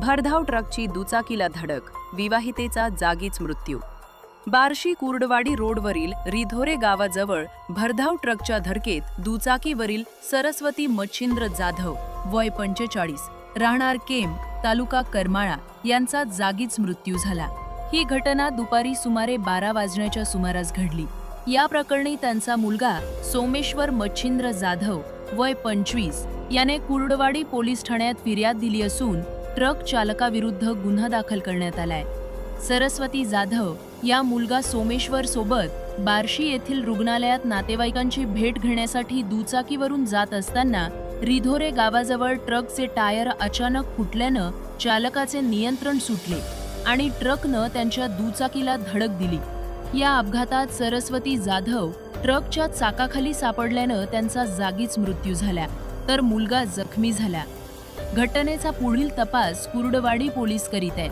भरधाव ट्रकची दुचाकीला धडक, विवाहितेचा जागीच मृत्यू. बार्शी कुर्डवाडी रोडवरील रिधोरे गावाजवळ भरधाव ट्रकच्या धडकेत दुचाकीवरील सरस्वती मच्छिंद्र जाधव वय 45 राहणार केम तालुका करमाळा यांचा जागीच मृत्यू झाला. ही घटना दुपारी सुमारे 12 वाजण्याच्या सुमारास घडली. या प्रकरणी त्यांचा मुलगा सोमेश्वर मच्छिंद्र जाधव वय 25 याने कुर्डवाडी पोलीस ठाण्यात फिर्याद दिली असून ट्रक चालकाविरुद्ध गुन्हा दाखल करण्यात आलाय. सरस्वती जाधव या मुलगा सोमेश्वर सोबत बार्शी येथील रुग्णालयात नातेवाईकांची भेट घेण्यासाठी दुचाकीवरून जात असताना रिधोरे गावाजवळ ट्रकचे टायर अचानक फुटल्यानं चालकाचे नियंत्रण सुटले आणि ट्रकनं त्यांच्या दुचाकीला धडक दिली. या अपघातात सरस्वती जाधव ट्रकच्या चाकाखाली सापडल्यानं त्यांचा जागीच मृत्यू झाला, तर मुलगा जखमी झाला. घटनेचा पुढील तपास कुर्डवाडी पोलीस करीत आहेत.